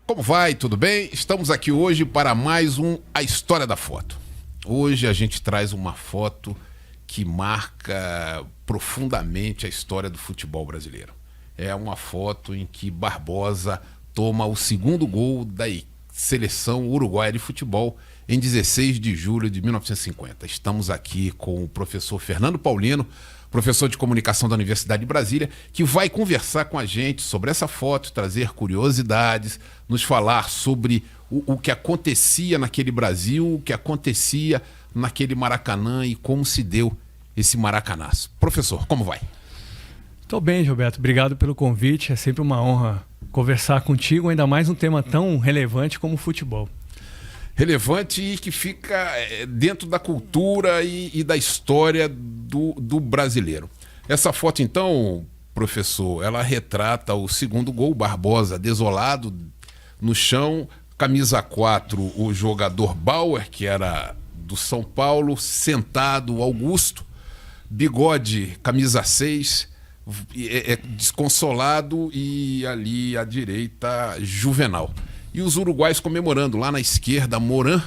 Como vai? Tudo bem? Estamos aqui hoje para mais A História da Foto. Hoje a gente traz uma foto que marca profundamente a história do futebol brasileiro. É uma foto em que Barbosa toma o segundo gol da seleção uruguaia de futebol em 16 de julho de 1950. Estamos aqui com o professor Fernando Paulino, professor de comunicação da Universidade de Brasília, que vai conversar com a gente sobre essa foto, trazer curiosidades, nos falar sobre o que acontecia naquele Brasil, o que acontecia naquele Maracanã e como se deu esse maracanaço. Professor, como vai? Estou bem, Gilberto. Obrigado pelo convite. É sempre uma honra conversar contigo, ainda mais um tema tão relevante como o futebol. Relevante e que fica dentro da cultura e da história do brasileiro. Essa foto, então, professor, ela retrata o segundo gol, Barbosa desolado no chão, camisa 4, o jogador Bauer, que era do São Paulo, sentado, Augusto, Bigode, camisa 6, desconsolado, e ali à direita, Juvenal. E os uruguaios comemorando, lá na esquerda, Moran,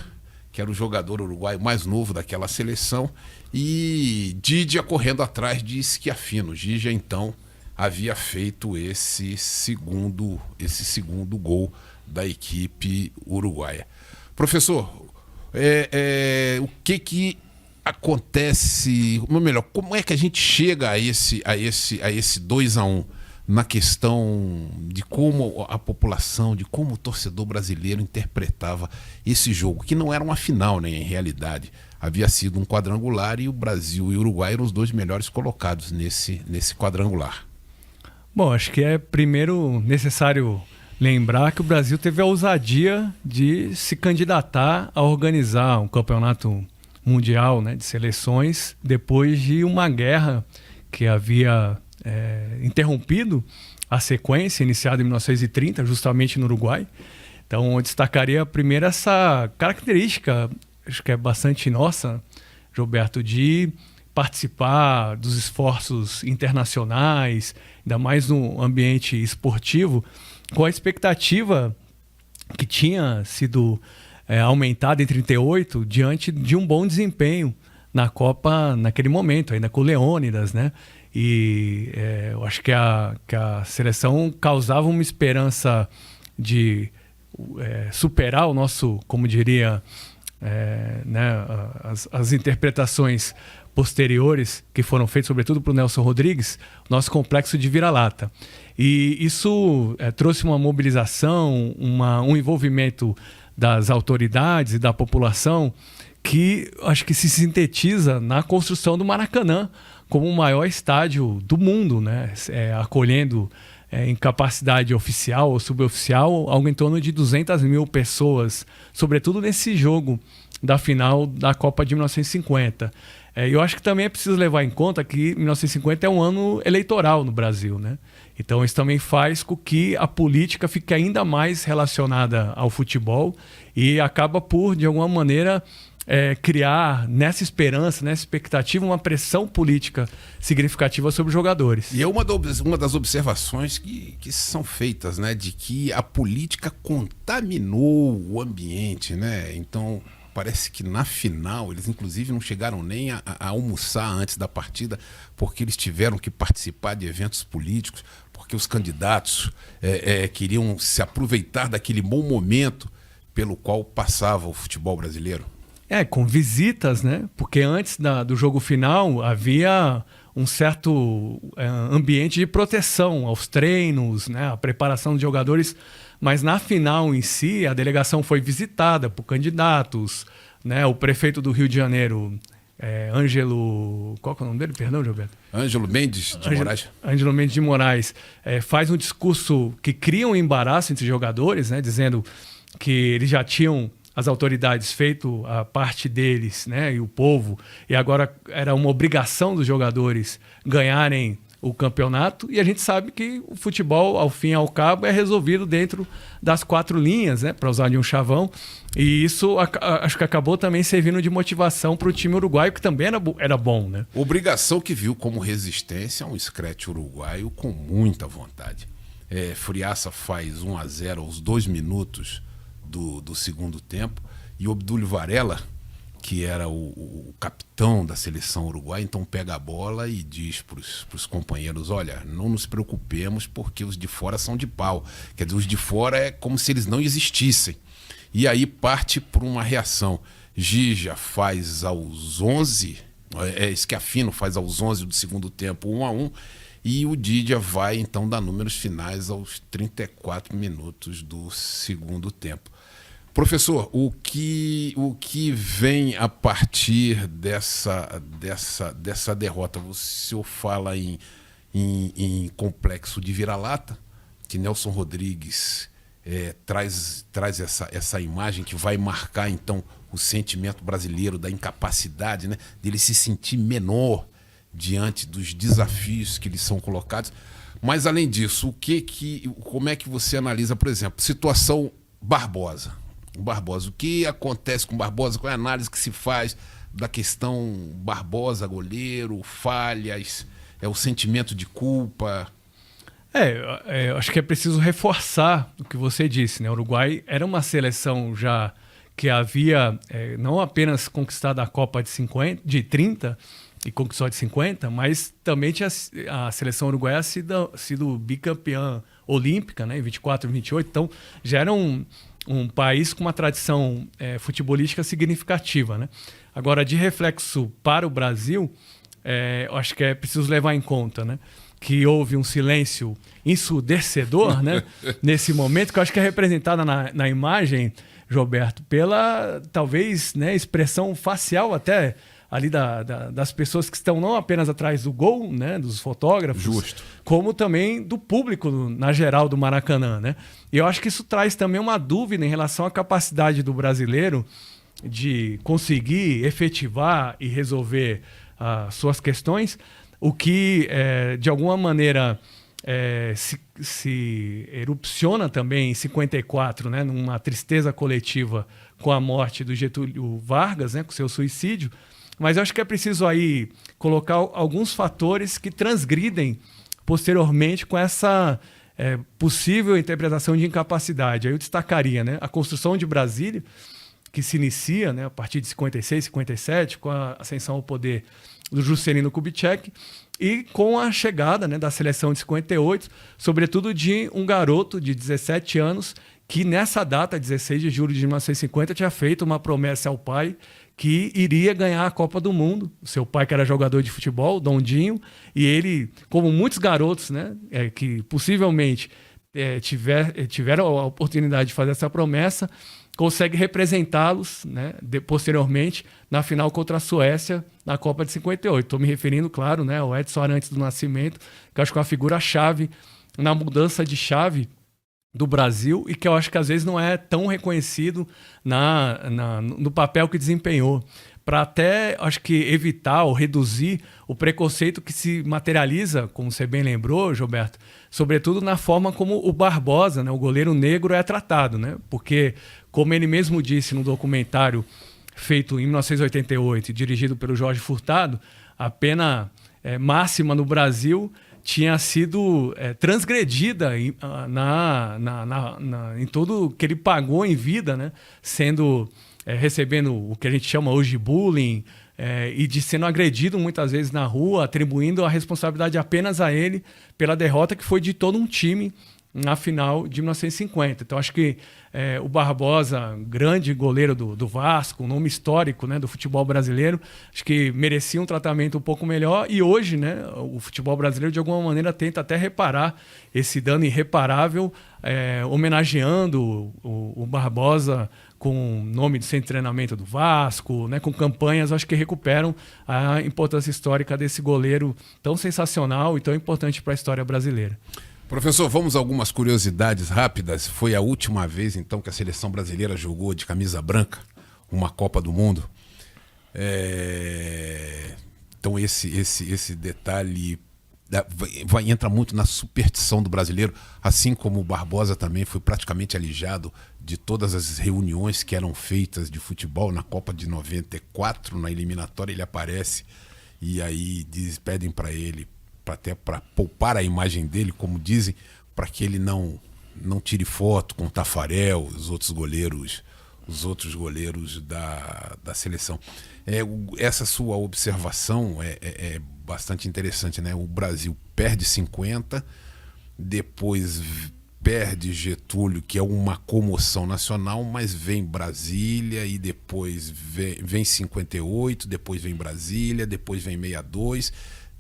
que era o jogador uruguaio mais novo daquela seleção, e Didia correndo atrás de Schiaffino. Didia, então, havia feito esse segundo gol da equipe uruguaia. Professor, o que acontece, ou melhor, como é que a gente chega a esse 2-1? Na questão de como a população, de como o torcedor brasileiro interpretava esse jogo, que não era uma final, né, em realidade. Havia sido um quadrangular e o Brasil e o Uruguai eram os dois melhores colocados nesse quadrangular. Bom, acho que é primeiro necessário lembrar que o Brasil teve a ousadia de se candidatar a organizar um campeonato mundial, né, de seleções depois de uma guerra que havia interrompido a sequência iniciada em 1930, justamente no Uruguai. Então, eu destacaria primeiro essa característica, acho que é bastante nossa, Gilberto, de participar dos esforços internacionais, ainda mais no ambiente esportivo, com a expectativa que tinha sido aumentada em 1938 diante de um bom desempenho na Copa naquele momento, ainda com o Leônidas, né? E eu acho que a seleção causava uma esperança de superar o nosso, como diria, né, as interpretações posteriores que foram feitas, sobretudo para o Nelson Rodrigues, nosso complexo de vira-lata. E isso trouxe uma mobilização, um envolvimento das autoridades e da população que acho que se sintetiza na construção do Maracanã como o maior estádio do mundo, né? Acolhendo em capacidade oficial ou suboficial algo em torno de 200 mil pessoas, sobretudo nesse jogo da final da Copa de 1950. Eu acho que também é preciso levar em conta que 1950 é um ano eleitoral no Brasil, né? Então isso também faz com que a política fique ainda mais relacionada ao futebol e acaba por, de alguma maneira, criar nessa esperança, nessa expectativa, uma pressão política significativa sobre os jogadores. E é uma das observações que são feitas, né, de que a política contaminou o ambiente, né? Então parece que na final eles inclusive não chegaram nem a almoçar antes da partida, porque eles tiveram que participar de eventos políticos, porque os candidatos queriam se aproveitar daquele bom momento pelo qual passava o futebol brasileiro. Com visitas, né? Porque antes do jogo final havia um certo ambiente de proteção aos treinos, né? A preparação dos jogadores, mas na final em si a delegação foi visitada por candidatos, né? O prefeito do Rio de Janeiro Ângelo... Qual que é o nome dele? Perdão, Gilberto. Ângelo Mendes de Moraes. Ângelo Mendes de Moraes faz um discurso que cria um embaraço entre os jogadores, né, dizendo que eles já tinham, as autoridades, feito a parte deles, né, e o povo, e agora era uma obrigação dos jogadores ganharem o campeonato, e a gente sabe que o futebol, ao fim e ao cabo, é resolvido dentro das 4 linhas, né, para usar de um chavão, e isso acho que acabou também servindo de motivação para o time uruguaio, que também era bom, né? Obrigação que viu como resistência um Scratch uruguaio com muita vontade. Friaça faz 1-0 aos 2 minutos do segundo tempo, e o Obdúlio Varela, que era o capitão da seleção uruguaia, então pega a bola e diz para os companheiros: olha, não nos preocupemos porque os de fora são de pau. Quer dizer, os de fora é como se eles não existissem. E aí parte por uma reação. Gija faz aos 11, Schiaffino faz aos 11 do segundo tempo 1-1, e o Didia vai então dar números finais aos 34 minutos do segundo tempo. Professor, o que vem a partir dessa derrota? O senhor fala em complexo de vira-lata, que Nelson Rodrigues traz essa imagem que vai marcar então o sentimento brasileiro da incapacidade, né, dele se sentir menor diante dos desafios que lhe são colocados. Mas além disso, como é que você analisa, por exemplo, situação Barbosa? O que acontece com Barbosa? Qual é a análise que se faz da questão Barbosa, goleiro, falhas, o sentimento de culpa? Acho que é preciso reforçar o que você disse, né? O Uruguai era uma seleção já que havia não apenas conquistado a Copa de 30 e conquistou a de 50, mas também tinha a seleção uruguaia sido bicampeã olímpica, né, em 24 e 28, então já era um país com uma tradição futebolística significativa, né? Agora, de reflexo para o Brasil, acho que é preciso levar em conta, né, que houve um silêncio ensurdecedor, né, nesse momento, que eu acho que é representada na imagem, Gilberto, pela, talvez, né, expressão facial até ali das pessoas que estão não apenas atrás do gol, né, dos fotógrafos, justo, como também do público na geral do Maracanã, né? E eu acho que isso traz também uma dúvida em relação à capacidade do brasileiro de conseguir efetivar e resolver suas questões, o que de alguma maneira se erupciona também em 54, né, numa tristeza coletiva com a morte do Getúlio Vargas, né, com seu suicídio. Mas eu acho que é preciso aí colocar alguns fatores que transgridem posteriormente com essa possível interpretação de incapacidade. Aí eu destacaria, né, a construção de Brasília, que se inicia, né, a partir de 56, 57, com a ascensão ao poder do Juscelino Kubitschek, e com a chegada, né, da seleção de 58, sobretudo de um garoto de 17 anos que nessa data, 16 de julho de 1950, tinha feito uma promessa ao pai que iria ganhar a Copa do Mundo. O seu pai, que era jogador de futebol, Dondinho, e ele, como muitos garotos, né, que possivelmente tiveram a oportunidade de fazer essa promessa, consegue representá-los, né, posteriormente na final contra a Suécia na Copa de 58. Estou me referindo, claro, né, ao Edson Arantes do Nascimento, que eu acho que é uma figura-chave na mudança de chave do Brasil e que eu acho que às vezes não é tão reconhecido no papel que desempenhou, para até, acho que, evitar ou reduzir o preconceito que se materializa, como você bem lembrou, Gilberto, sobretudo na forma como o Barbosa, né, o goleiro negro, é tratado, né? Porque, como ele mesmo disse no documentário feito em 1988 e dirigido pelo Jorge Furtado, a pena máxima no Brasil tinha sido transgredida em tudo que ele pagou em vida, né? Recebendo o que a gente chama hoje de bullying, e de sendo agredido muitas vezes na rua, atribuindo a responsabilidade apenas a ele pela derrota que foi de todo um time na final de 1950. Então, acho que o Barbosa, grande goleiro do Vasco, um nome histórico, né, do futebol brasileiro, acho que merecia um tratamento um pouco melhor. E hoje, né, o futebol brasileiro, de alguma maneira, tenta até reparar esse dano irreparável, homenageando o Barbosa com o nome de centro de treinamento do Vasco, né, com campanhas, acho que recuperam a importância histórica desse goleiro tão sensacional e tão importante para a história brasileira. Professor, vamos a algumas curiosidades rápidas. Foi a última vez, então, que a seleção brasileira jogou de camisa branca uma Copa do Mundo. Então esse detalhe entra muito na superstição do brasileiro, assim como o Barbosa também foi praticamente alijado de todas as reuniões que eram feitas de futebol. Na Copa de 94, na eliminatória, ele aparece e aí pedem para ele, até para poupar a imagem dele, como dizem, para que ele não tire foto com o Tafarel, os outros goleiros da seleção. Essa sua observação é bastante interessante, né? O Brasil perde 50, depois perde Getúlio, que é uma comoção nacional, mas vem Brasília e depois vem 58, depois vem Brasília, depois vem 62,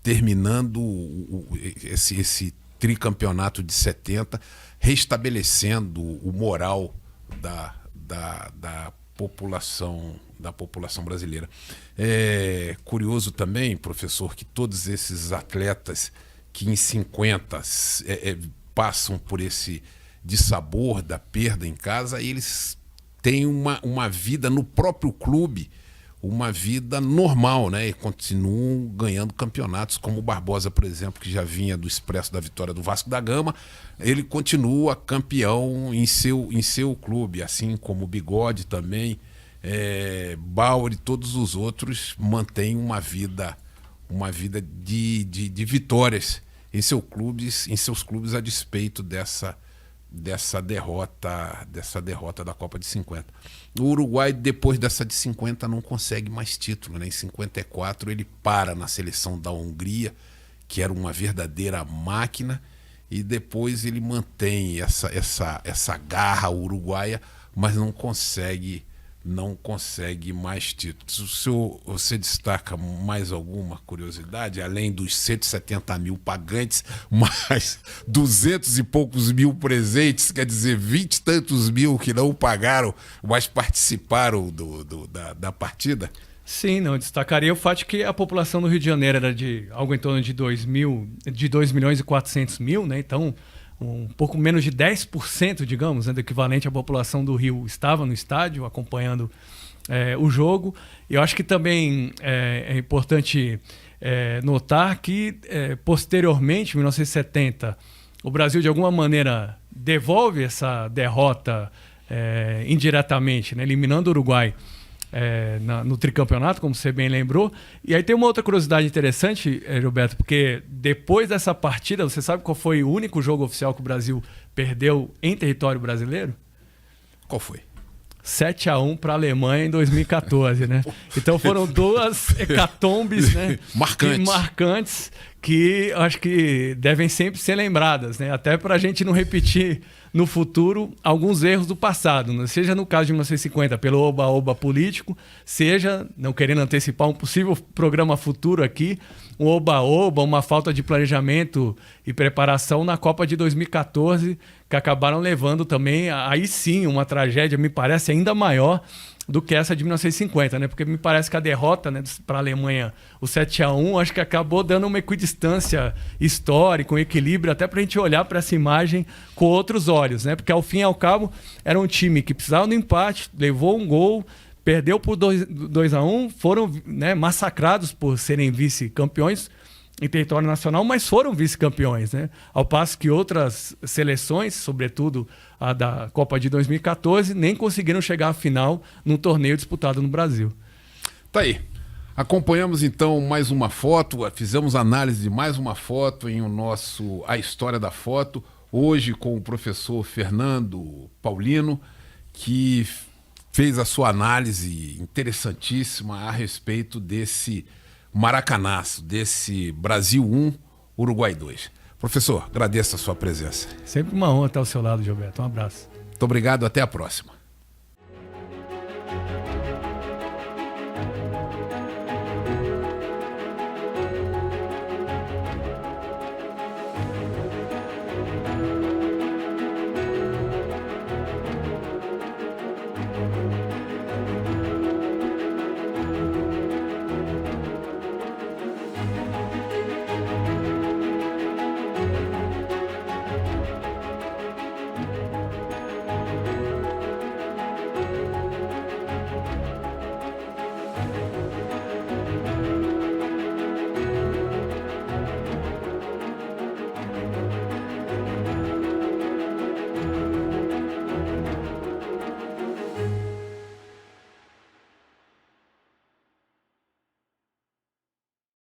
terminando esse tricampeonato de 70, restabelecendo o moral da população brasileira. É curioso também, professor, que todos esses atletas que em 50 passam por esse dissabor da perda em casa, eles têm uma vida no próprio clube, uma vida normal, né? E continuam ganhando campeonatos, como o Barbosa, por exemplo, que já vinha do Expresso da Vitória do Vasco da Gama. Ele continua campeão em seu clube, assim como o Bigode também, Bauer e todos os outros mantêm uma vida de vitórias em seus clubes a despeito dessa derrota da Copa de 50. O Uruguai, depois dessa de 50, não consegue mais título, né? Em 54 ele para na seleção da Hungria, que era uma verdadeira máquina, e depois ele mantém essa garra uruguaia, mas não consegue mais títulos. Você destaca mais alguma curiosidade, além dos 170 mil pagantes, mais 200 e poucos mil presentes, quer dizer, 20 e tantos mil que não pagaram, mas participaram da partida? Sim, não, eu destacaria o fato de que a população do Rio de Janeiro era de algo em torno de 2 milhões e 400 mil, né? Então, um pouco menos de 10%, digamos, né, do equivalente à população do Rio estava no estádio acompanhando o jogo. E eu acho que também é importante notar que, posteriormente, em 1970, o Brasil, de alguma maneira, devolve essa derrota indiretamente, né, eliminando o Uruguai no tricampeonato, como você bem lembrou. E aí tem uma outra curiosidade interessante, Gilberto, porque depois dessa partida, você sabe qual foi o único jogo oficial que o Brasil perdeu em território brasileiro? Qual foi? 7-1 para a Alemanha em 2014, né? Então foram duas hecatombes, né, marcantes que acho que devem sempre ser lembradas, né? Até para a gente não repetir no futuro alguns erros do passado, né? Seja no caso de 1950 pelo oba-oba político, seja, não querendo antecipar um possível programa futuro aqui, um oba-oba, uma falta de planejamento e preparação na Copa de 2014, que acabaram levando também, aí sim, uma tragédia, me parece, ainda maior do que essa de 1950, né? Porque me parece que a derrota, né, para a Alemanha, o 7-1, acho que acabou dando uma equidistância histórica, um equilíbrio, até para a gente olhar para essa imagem com outros olhos, né? Porque ao fim e ao cabo era um time que precisava do empate, levou um gol, perdeu por 2-1, foram, né, massacrados por serem vice-campeões em território nacional, mas foram vice-campeões, né? Ao passo que outras seleções, sobretudo a da Copa de 2014, nem conseguiram chegar à final num torneio disputado no Brasil. Tá aí. Acompanhamos então mais uma foto, fizemos análise de mais uma foto em o nosso A História da Foto, hoje com o professor Fernando Paulino, que fez a sua análise interessantíssima a respeito desse maracanaço, desse Brasil 1, Uruguai 2. Professor, agradeço a sua presença. Sempre uma honra estar ao seu lado, Gilberto. Um abraço. Muito obrigado, até a próxima.